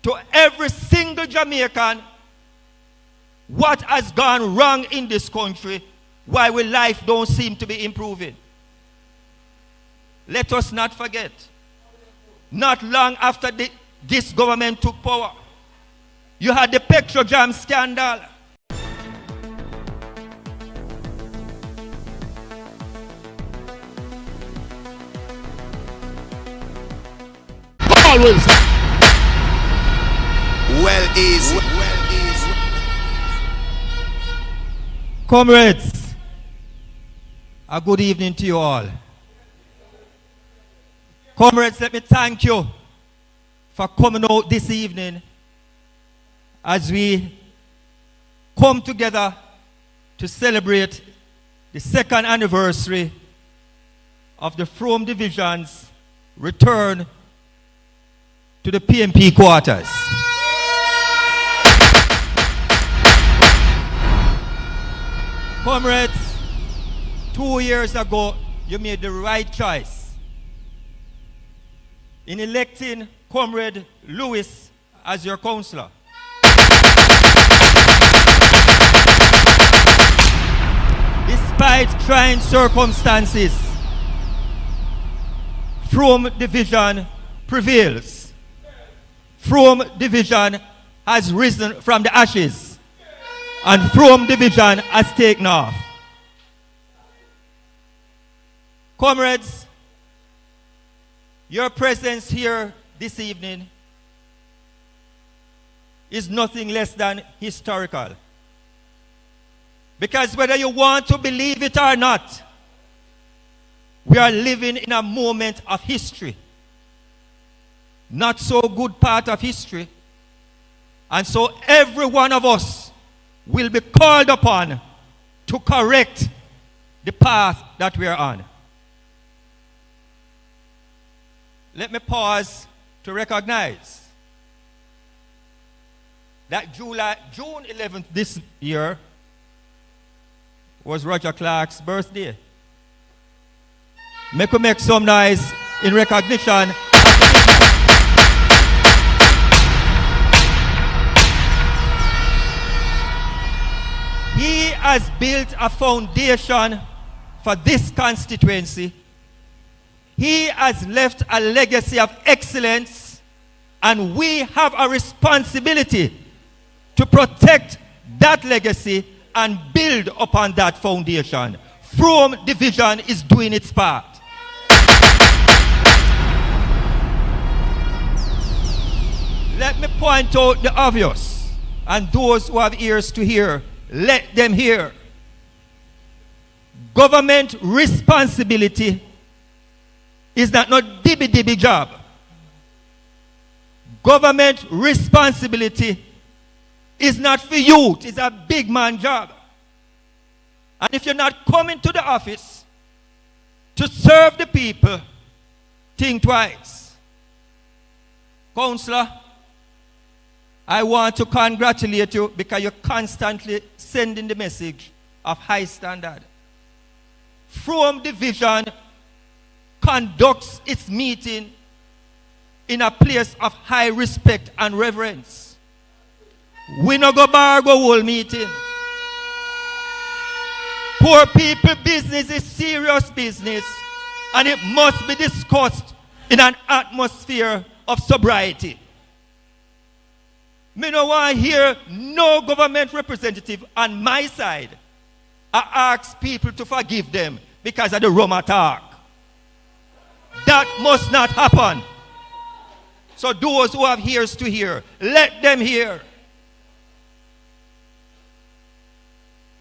to every single Jamaican what has gone wrong in this country, why our life don't seem to be improving. Let us not forget, not long after this government took power, you had the Petrojam scandal. Always. Well easy. Comrades, a good evening to you all. Comrades, let me thank you for coming out this evening as we come together to celebrate the second anniversary of the Frome Division's return to the PMP quarters. Comrades, 2 years ago, you made the right choice in electing Comrade Lewis as your councillor. Despite trying circumstances, Frome Division prevails. Frome Division has risen from the ashes, and Frome Division has taken off. Comrades, your presence here this evening is nothing less than historical. Because whether you want to believe it or not, we are living in a moment of history. Not so good part of history. And so every one of us will be called upon to correct the path that we are on. Let me pause to recognize that June 11th this year was Roger Clark's birthday. Make some noise in recognition. He has built a foundation for this constituency. He has left a legacy of excellence, and we have a responsibility to protect that legacy and build upon that foundation. Frome Division is doing its part. Let me point out the obvious, and those who have ears to hear, let them hear. Government responsibility is not no dibby job. Government responsibility is not for youth, it's a big man job. And if you're not coming to the office to serve the people, think twice. Councillor, I want to congratulate you because you're constantly sending the message of high standard. Frome Division conducts its meeting in a place of high respect and reverence. We no go bar go whole meeting. Poor people business is serious business, and it must be discussed in an atmosphere of sobriety. Me no want hear no government representative on my side. I ask people to forgive them because of the rum attack. That must not happen. So those who have ears to hear, let them hear.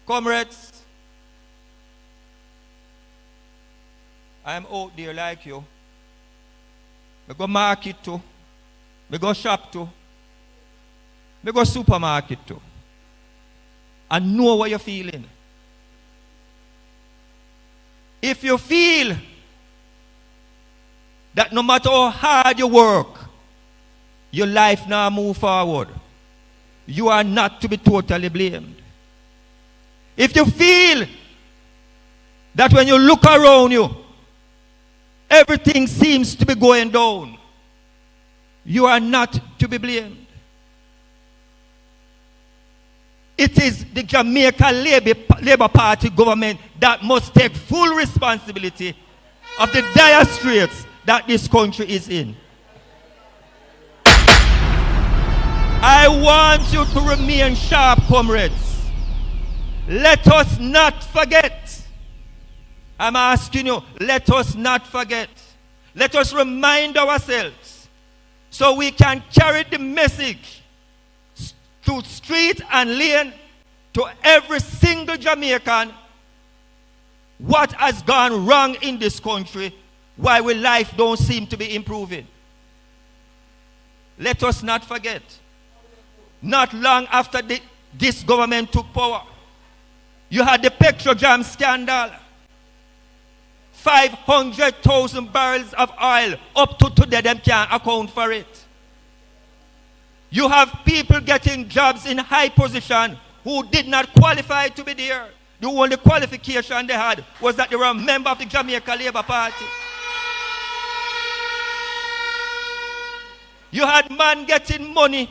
Comrades, I am out there like you. I go market too. I go shop too. I go supermarket too. I know what you're feeling. If you feel that no matter how hard you work, your life now move forward, you are not to be totally blamed. If you feel that when you look around you, everything seems to be going down, you are not to be blamed. It is the Jamaica Labour Party government that must take full responsibility of the dire straits that this country is in. I want you to remain sharp, comrades. Let us not forget. I'm asking you, let us not forget. Let us remind ourselves so we can carry the message to street and lane to every single Jamaican what has gone wrong in this country, why our life don't seem to be improving. Let us not forget. Not long after this government took power, you had the Petrojam scandal. 500,000 barrels of oil. Up to today, them can't account for it. You have people getting jobs in high position who did not qualify to be there. The only qualification they had was that they were a member of the Jamaica Labour Party. You had man getting money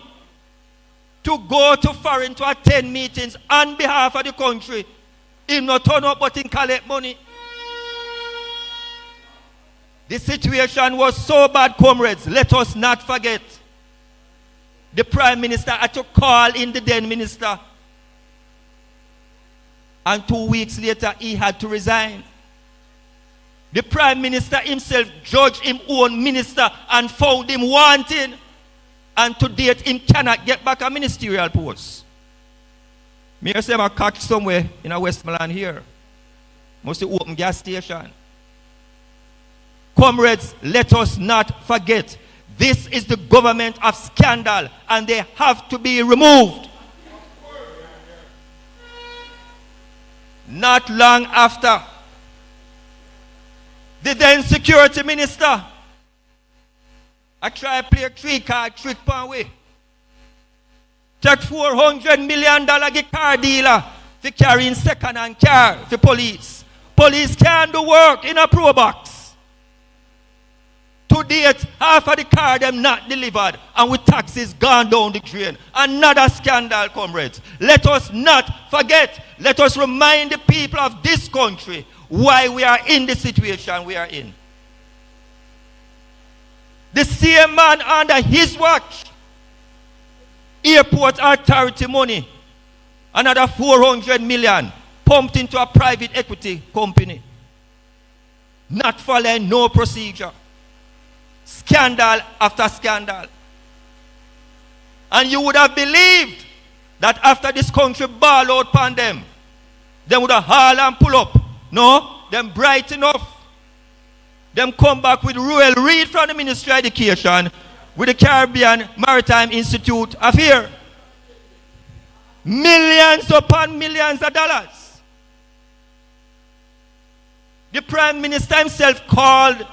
to go to foreign to attend meetings on behalf of the country. He not turn up but he collect money. The situation was so bad, comrades. Let us not forget. The Prime Minister had to call in the then minister. And 2 weeks later, he had to resign. The Prime Minister himself judged his own minister and found him wanting. And to date, him cannot get back a ministerial post. Me say I catch somewhere in a Westmoreland here. Must open gas station. Comrades, let us not forget. This is the government of scandal and they have to be removed. Not long after, the then security minister, I try to play a 3-card trick pan way. Take $400 million get car dealer for carrying second-hand car for police. Police can't do work in a pro box. To date, half of the car them not delivered and with taxes gone down the drain. Another scandal, comrades. Let us not forget. Let us remind the people of this country why we are in the situation we are in. The same man under his watch, airport authority money, another 400 million pumped into a private equity company. Not following no procedure. Scandal after scandal. And you would have believed that after this country ball out upon them, they would have haul and pull up. No, them bright enough. Them come back with Ruel Reid from the Ministry of Education with the Caribbean Maritime Institute of here. Millions upon millions of dollars. The Prime Minister himself called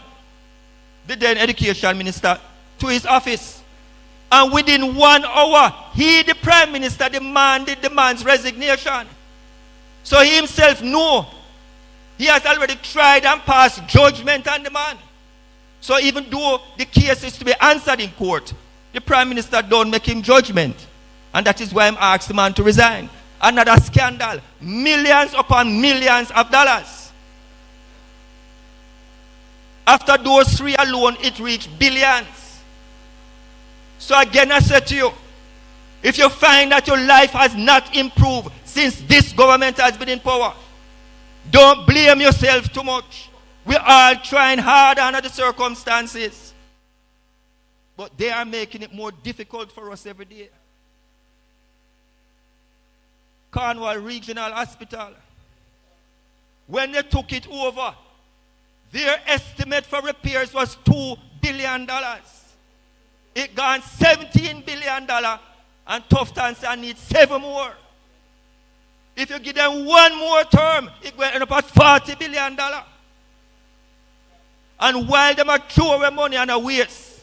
the then Education Minister to his office. And within 1 hour, he, the Prime Minister, demanded the man's resignation. So he himself knew he has already tried and passed judgment on the man. So even though the case is to be answered in court, the Prime Minister don't make him judgment. And that is why I'm asked the man to resign. Another scandal. Millions upon millions of dollars. After those 3 alone, it reached billions. So again, I said to you, if you find that your life has not improved since this government has been in power, don't blame yourself too much. We are trying hard under the circumstances. But they are making it more difficult for us every day. Cornwall Regional Hospital, when they took it over, their estimate for repairs was $2 billion. It gone $17 billion and Tufton needs 7 more. If you give them 1 more term, it will end up at $40 billion. And while they are throwing money on a waste,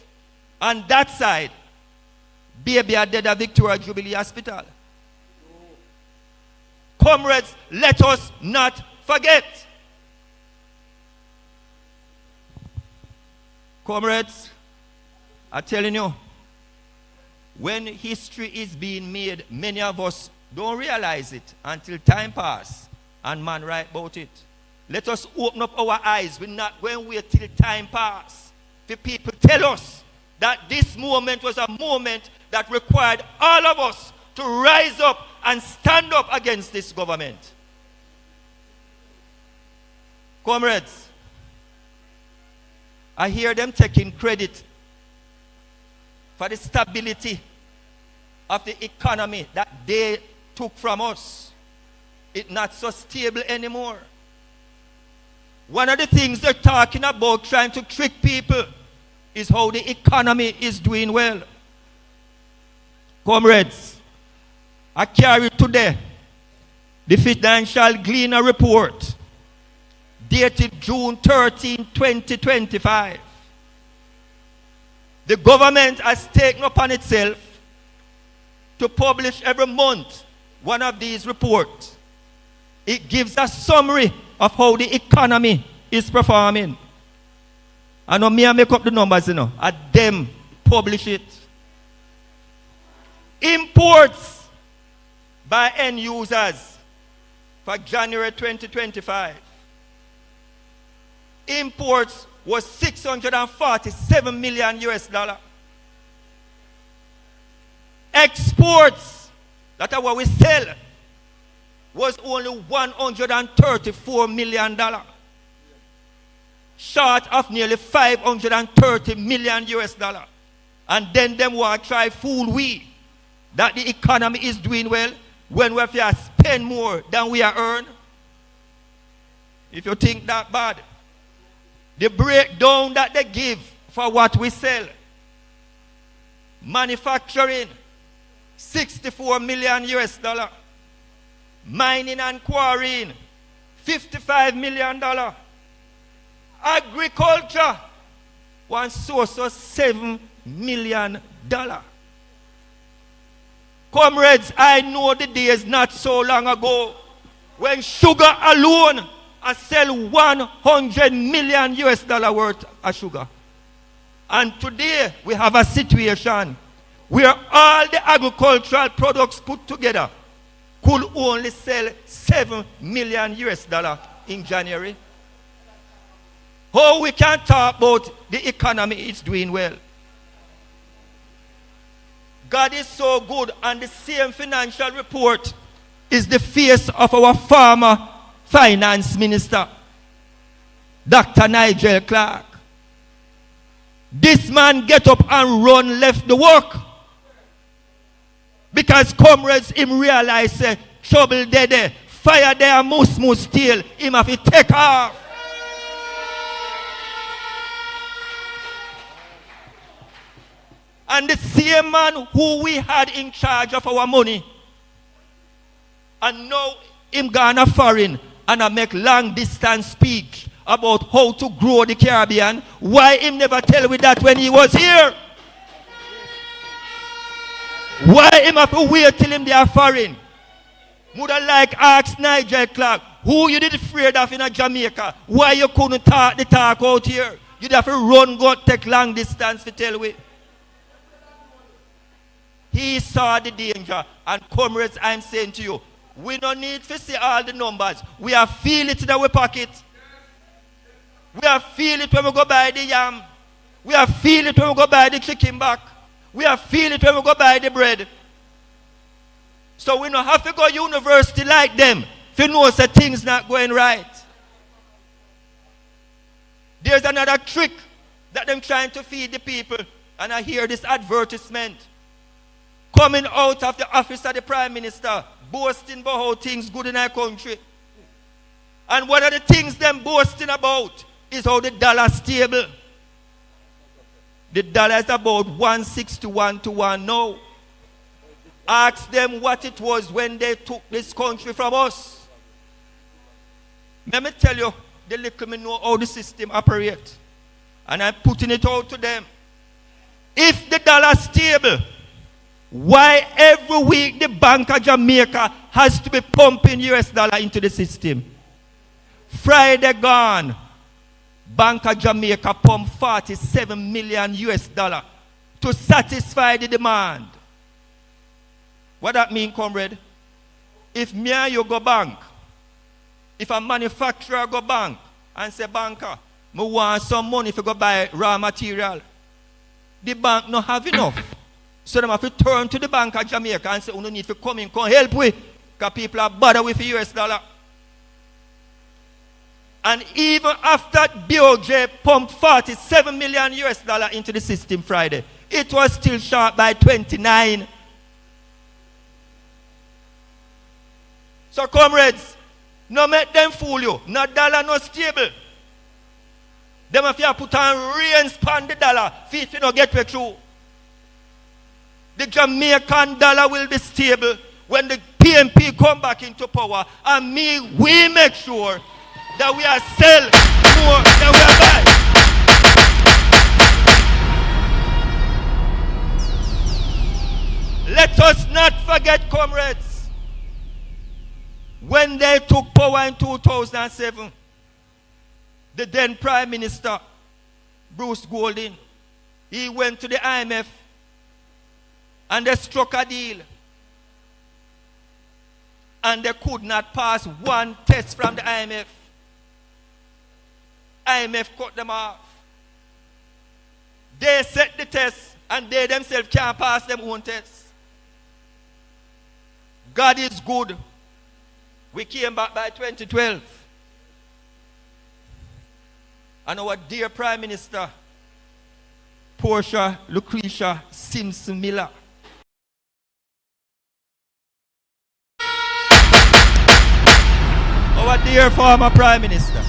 on that side, baby are dead at Victoria Jubilee Hospital. Comrades, let us not forget. Comrades, I'm telling you, when history is being made, many of us don't realize it until time passes and man write about it. Let us open up our eyes. We're not going to wait till time passes. The people tell us that this moment was a moment that required all of us to rise up and stand up against this government. Comrades, I hear them taking credit for the stability of the economy that they took from us. It's not so stable anymore. One of the things they're talking about, trying to trick people, is how the economy is doing well. Comrades, I carry today the Financial Gleaner report dated June 13, 2025. The government has taken upon itself to publish every month one of these reports. It gives a summary of how the economy is performing. I know me I make up the numbers, and them publish it. Imports by end users for January 2025. Imports was 647 million US dollar. Exports, that is what we sell, was only 134 million dollar. Short of nearly 530 million US dollar. And then them want to try fool we that the economy is doing well when we have to spend more than we are earn. If you think that bad, the breakdown that they give for what we sell. Manufacturing, 64 million US dollar. Mining and quarrying, 55 million dollar. Agriculture, one source of $7 million. Comrades, I know the days not so long ago when sugar alone I sell 100 million US dollar worth of sugar. And today we have a situation where all the agricultural products put together could only sell 7 million US dollar in January. How we can talk about the economy is doing well? God is so good, and the same financial report is the face of our former finance minister, Dr. Nigel Clark. This man get up and run left the work. Because comrades him realize say, trouble there, fire there, must steal, him have to take off. And the same man who we had in charge of our money, and now him gone a foreign and I make long distance speech about how to grow the Caribbean. Why him never tell me that when he was here? Why him have to wait till him they are foreign? Would I like ask Nigel Clark, who you did afraid of in Jamaica? Why you couldn't talk the talk out here? You'd have to run, go take long distance to tell me. He saw the danger, and comrades, I'm saying to you, we don't need to see all the numbers. We have feel it in our pocket. We have feel it when we go buy the yam. We have feel it when we go buy the chicken back. We have feel it when we go buy the bread. So we don't have to go university like them if you know that things not going right. There's another trick that them trying to feed the people, and I hear this advertisement coming out of the office of the Prime Minister, boasting about how things good in our country. And one of the things them boasting about is how the dollar stable. The dollar is about 161 to 1 now. Ask them what it was when they took this country from us. Let me tell you, the little me know how the system operates. And I'm putting it out to them. If the dollar is stable, why every week the Bank of Jamaica has to be pumping US dollar into the system? Friday gone, Bank of Jamaica pumped 47 million US dollar to satisfy the demand. What that mean, comrade? If me and you go bank, if a manufacturer go bank and say, banker, I want some money if you go buy raw material, the bank not have enough. So they have to turn to the bank of Jamaica and say, you need to come in, come help with, because people are bothered with the US dollar. And even after BOJ pumped 47 million US dollar into the system Friday, it was still short by 29. So comrades, no make them fool you. No dollar, no stable. Them if you put on reins on the dollar, if you don't get way through. The Jamaican dollar will be stable when the PMP come back into power. And we make sure that we are sell more than we are buy. Let us not forget, comrades, when they took power in 2007, the then Prime Minister, Bruce Golding, he went to the IMF and they struck a deal. And they could not pass one test from the IMF. IMF cut them off. They set the test and they themselves can't pass them own test. God is good. We came back by 2012. And our dear Prime Minister, Portia Lucretia Simpson Miller, our dear former Prime Minister,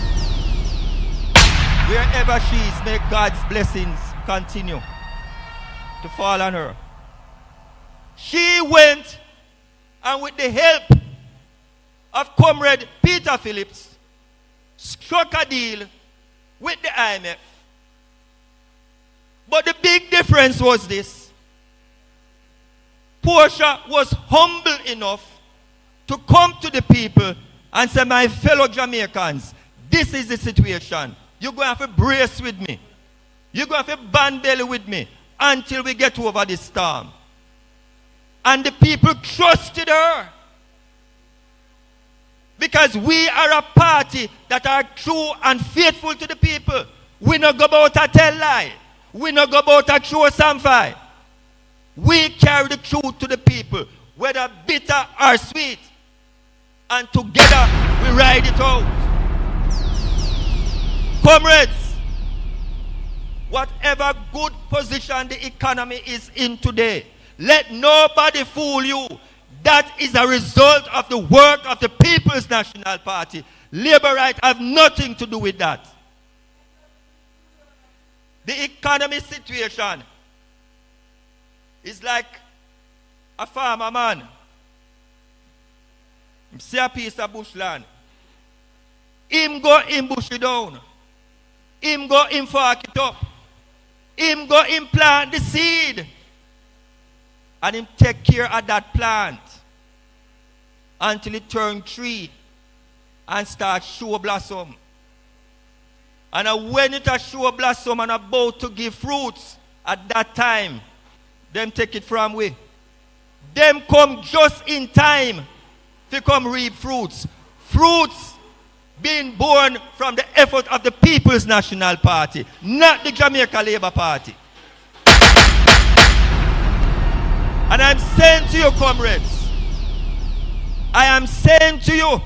wherever she is, may God's blessings continue to fall on her. She went and with the help of Comrade Peter Phillips, struck a deal with the IMF. But the big difference was this. Portia was humble enough to come to the people and say, my fellow Jamaicans, this is the situation. You're going to have to brace with me. You're going to have to band belly with me until we get over this storm. And the people trusted her. Because we are a party that are true and faithful to the people. We not go about a tell lie. We not go about a true samphire. We carry the truth to the people, whether bitter or sweet. And together we ride it out. Comrades, whatever good position the economy is in today, let nobody fool you. That is a result of the work of the People's National Party. Labor rights have nothing to do with that. The economy situation is like a farmer man. He see a piece of bushland. Him go in bush it down. Him go in fork it up. Him go in plant the seed. And him take care of that plant until it turn tree and start show blossom. And when it a show blossom and about to give fruits, at that time, them take it from we. Them come just in time to come reap fruits. Fruits being born from the effort of the People's National Party, not the Jamaica Labour Party. And I'm saying to you, comrades, I am saying to you,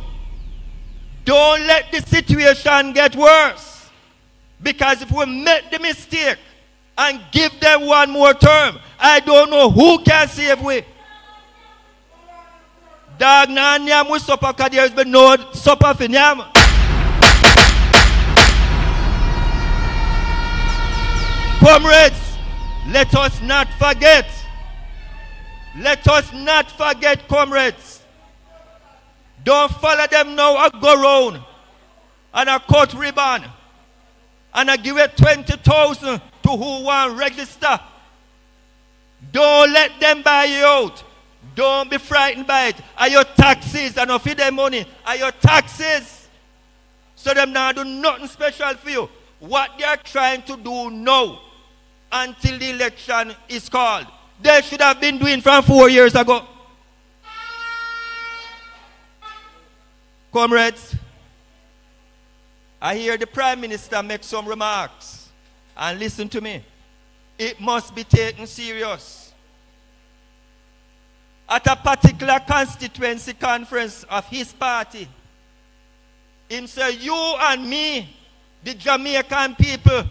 don't let the situation get worse. Because if we make the mistake and give them one more term, I don't know who can save we. Dog na nyam we supper because there has been no supper for nyam. Comrades, let us not forget. Let us not forget, comrades. Don't follow them now and go round and a cut ribbon and a give it 20,000 to who want register. Don't let them buy you out. Don't be frightened by it. Are your taxes and not feed them money? Are your taxes? So them now do nothing special for you. What they are trying to do now until the election is called, they should have been doing from 4 years ago. Comrades, I hear the Prime Minister make some remarks. And listen to me. It must be taken serious. At a particular constituency conference of his party, him say, you and me, the Jamaican people,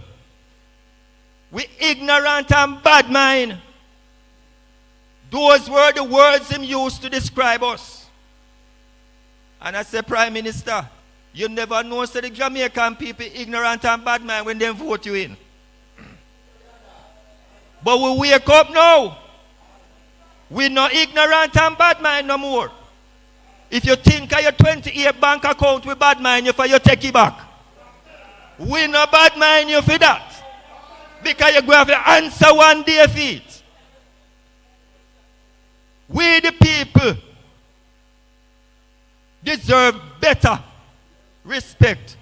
we ignorant and bad mind. Those were the words him used to describe us. And I say, Prime Minister, you never know say the Jamaican people ignorant and bad mind when they vote you in. But we wake up now. We're not ignorant and bad mind no more. If you think of your 28 bank account with bad mind, you take it back. We not bad mind you for that. Because you're going to have to answer one day for it. We the people deserve better respect.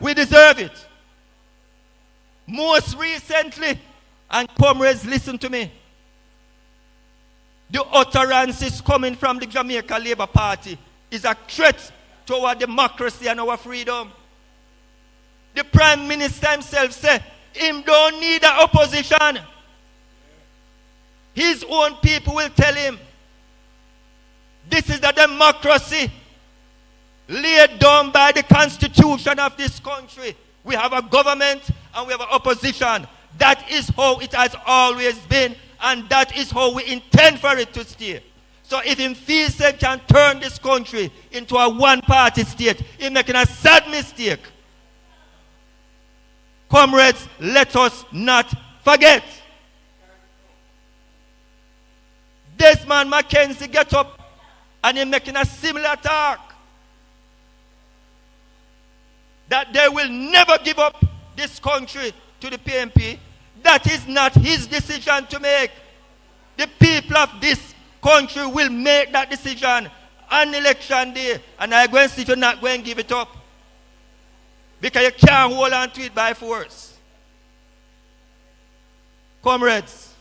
We deserve it. Most recently, and comrades, listen to me, the utterances coming from the Jamaica Labour Party is a threat to our democracy and our freedom. The Prime Minister himself said, him don't need an opposition. His own people will tell him, this is the democracy laid down by the constitution of this country. We have a government and we have an opposition. That is how it has always been, and that is how we intend for it to stay. So if he feels he can turn this country into a one-party state, he's making a sad mistake. Comrades, let us not forget. Desmond Mackenzie get up and he's making a similar talk. That they will never give up this country to the PNP. That is not his decision to make. The people of this country will make that decision on election day. And I'm going to see if you're not going to give it up. Because you can't hold on to it by force. Comrades,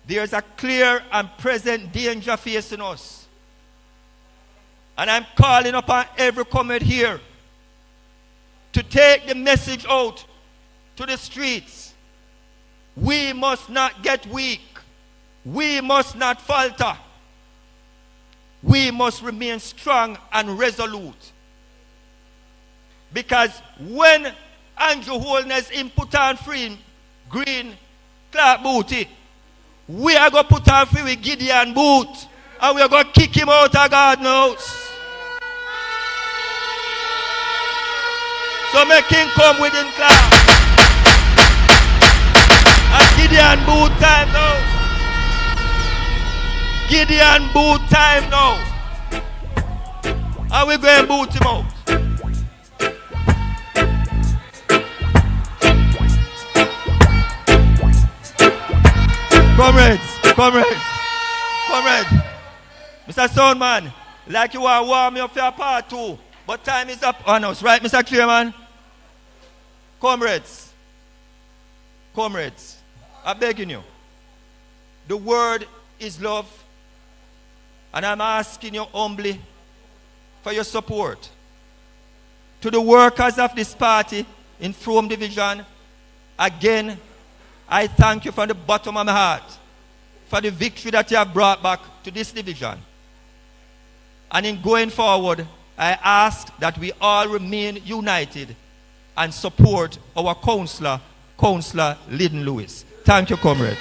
there's a clear and present danger facing us. And I'm calling upon every comrade here to take the message out to the streets. We must not get weak. We must not falter. We must remain strong and resolute. Because when Anju Holness put on free green Clark Booty, we are going to put on free with Gideon Bout, and we are going to kick him out of God knows. So make him come with him Clark. And Gideon Bout time now. Gideon Bout time now. And we're going to boot him out. Comrades. Mr. Soundman, like you are warming up for your part 2, but time is up on us, right, Mr. Chairman? Comrades, I'm begging you. The word is love, and I'm asking you humbly for your support. To the workers of this party in Frome Division, again, I thank you from the bottom of my heart for the victory that you have brought back to this division. And in going forward, I ask that we all remain united and support our Councillor Lyndon Lewis. Thank you, comrades.